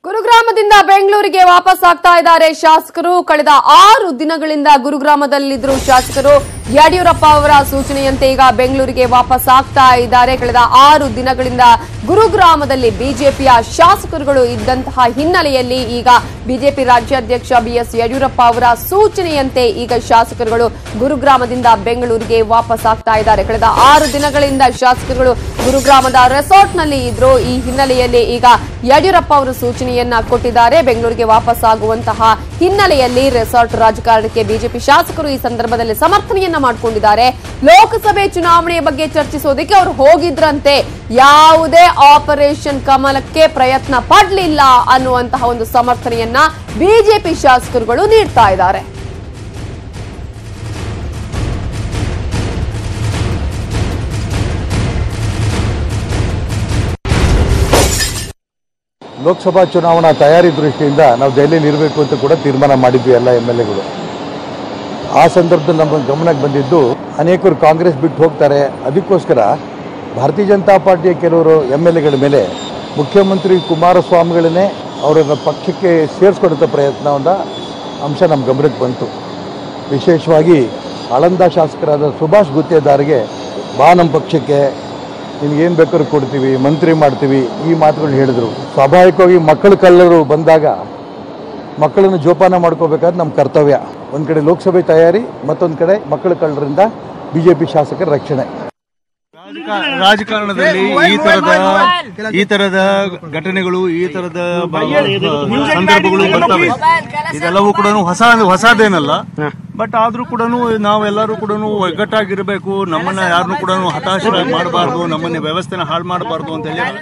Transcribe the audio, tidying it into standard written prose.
ಗುರುಗ್ರಾಮದಿಂದ ಬೆಂಗಳೂರಿಗೆ ವಾಪಸ್ ಆಗ್ತಾ ಇದ್ದಾರೆ ಶಾಸಕರು. ಕಳೆದ 6 ದಿನಗಳಿಂದ ಗುರುಗ್ರಾಮದಲ್ಲಿದ್ದರು ಶಾಸಕರು. ಯಡಿಯೂರಪ್ಪ ಅವರ ಸೂಚನೆಯಂತೆ ಈಗ ಬೆಂಗಳೂರಿಗೆ ವಾಪಸ್ ಆಗ್ತಾ ಇದ್ದಾರೆ. ಕಳೆದ 6 ದಿನಗಳಿಂದ ಗುರುಗ್ರಾಮದಲ್ಲಿ ಬಿಜೆಪಿಯ ಶಾಸಕರುಗಳು ಇದ್ದಂತಹ ಹಿನ್ನೆಲೆಯಲ್ಲಿ ಈಗ ಬಿಜೆಪಿ ರಾಜ್ಯಾಧ್ಯಕ್ಷ ಬಿಎಸ್ ಯಡಿಯೂರಪ್ಪ ಅವರ ಸೂಚನೆಯಂತೆ ಈಗ ಶಾಸಕರುಗಳು ಗುರುಗ್ರಾಮದಿಂದ ಬೆಂಗಳೂರಿಗೆ ವಾಪಸ್ ಆಗ್ತಾ ಇದ್ದಾರೆ. ಕಳೆದ 6 ದಿನಗಳಿಂದ ಶಾಸಕರುಗಳು ಗುರುಗ್ರಾಮದ ರೆಸಾರ್ಟ್ನಲ್ಲಿ ಇದ್ರು. ಈ ಹಿನ್ನೆಲೆಯಲ್ಲಿ ಈಗ ಯಡಿಯೂರಪ್ಪ ಅವರು ಸೂಚನೆಯನ್ನ ಕೊಟ್ಟಿದ್ದಾರೆ. ಬೆಂಗಳೂರಿಗೆ ವಾಪಸ್ ಆಗುವಂತಹ ಹಿನ್ನೆಲೆಯಲ್ಲಿ ರೆಸಾರ್ಟ್ ರಾಜಕಾರಣಕ್ಕೆ ಬಿಜೆಪಿ ಶಾಸಕರು ಈ ಸಂದರ್ಭದಲ್ಲಿ ಸಮರ್ಥನೆಯನ್ನ ಮಾಡಿಕೊಂಡಿದ್ದಾರೆ. ಲೋಕಸಭೆ ಚುನಾವಣೆಯ ಬಗ್ಗೆ ಚರ್ಚಿಸೋದಕ್ಕೆ ಅವರು ಹೋಗಿದ್ರಂತೆ, ಯಾವುದೇ ಆಪರೇಷನ್ ಕಮಲಕ್ಕೆ ಪ್ರಯತ್ನ ಪಡಲಿಲ್ಲ ಅನ್ನುವಂತಹ ಒಂದು ಸಮರ್ಥನೆಯನ್ನ ಬಿಜೆಪಿ ಶಾಸಕರುಗಳು ನೀಡ್ತಾ ಇದ್ದಾರೆ. ಲೋಕಸಭಾ ಚುನಾವಣಾ ತಯಾರಿ ದೃಷ್ಟಿಯಿಂದ ನಾವು ದೆಹಲಿಯಲ್ಲಿ ಇರಬೇಕು ಅಂತ ಕೂಡ ತೀರ್ಮಾನ ಮಾಡಿದ್ವಿ ಎಲ್ಲ MLAಗಳು. ಆ ಸಂದರ್ಭದಲ್ಲಿ ನಮ್ಮ ಗಮನಕ್ಕೆ ಬಂದಿದ್ದು ಅನೇಕರು ಕಾಂಗ್ರೆಸ್ ಬಿಟ್ಟು ಹೋಗ್ತಾರೆ, ಅದಕ್ಕೋಸ್ಕರ ಭಾರತೀಯ ಜನತಾ ಪಾರ್ಟಿಯ ಕೆಲವರು MLAಗಳ ಮೇಲೆ ಮುಖ್ಯಮಂತ್ರಿ ಕುಮಾರಸ್ವಾಮಿಗಳನ್ನೇ ಅವರನ್ನು ಪಕ್ಷಕ್ಕೆ ಸೇರಿಸ್ಕೊಡುವಂಥ ಪ್ರಯತ್ನದ ಅಂಶ ನಮ್ಮ ಗಮನಕ್ಕೆ ಬಂತು. ವಿಶೇಷವಾಗಿ ಆಳಂದ ಶಾಸಕರಾದ ಸುಭಾಷ್ ಗುತ್ತೇದಾರ್ಗೆ ಬಾ ನಮ್ಮ ಪಕ್ಷಕ್ಕೆ, ನಿಮ್ಗೇನು ಬೇಕಾದ್ರೂ ಕೊಡ್ತೀವಿ, ಮಂತ್ರಿ ಮಾಡ್ತೀವಿ, ಈ ಮಾತುಗಳು ಹೇಳಿದರು. ಸ್ವಾಭಾವಿಕವಾಗಿ ಮಕ್ಕಳು ಕಳ್ಳರು ಬಂದಾಗ ಮಕ್ಕಳನ್ನು ಜೋಪಾನ ಮಾಡ್ಕೋಬೇಕಾದ್ರೆ ನಮ್ಮ ಕರ್ತವ್ಯ. ಒಂದು ಕಡೆ ಲೋಕಸಭೆ ತಯಾರಿ, ಮತ್ತೊಂದು ಕಡೆ ಮಕ್ಕಳು ಕಳ್ಳರಿಂದ ಬಿಜೆಪಿ ಶಾಸಕರ ರಕ್ಷಣೆ. ರಾಜಕಾರಣದಲ್ಲಿ ಈ ತರದ ಘಟನೆಗಳು, ಈ ತರದ ಸಂದರ್ಭಗಳು ಬರ್ತವೆ. ಇದೆಲ್ಲವೂ ಕೂಡ ಹೊಸದೇನಲ್ಲ. ಬಟ್ ಆದ್ರೂ ಕೂಡ ನಾವೆಲ್ಲರೂ ಕೂಡ ಒಗ್ಗಟ್ಟಾಗಿರ್ಬೇಕು. ನಮ್ಮನ್ನ ಯಾರನ್ನು ಕೂಡ ಹತಾಶ ಮಾಡಬಾರ್ದು, ನಮ್ಮನ್ನ ವ್ಯವಸ್ಥೆನ ಹಾಳು ಮಾಡಬಾರ್ದು ಅಂತ ಹೇಳಿ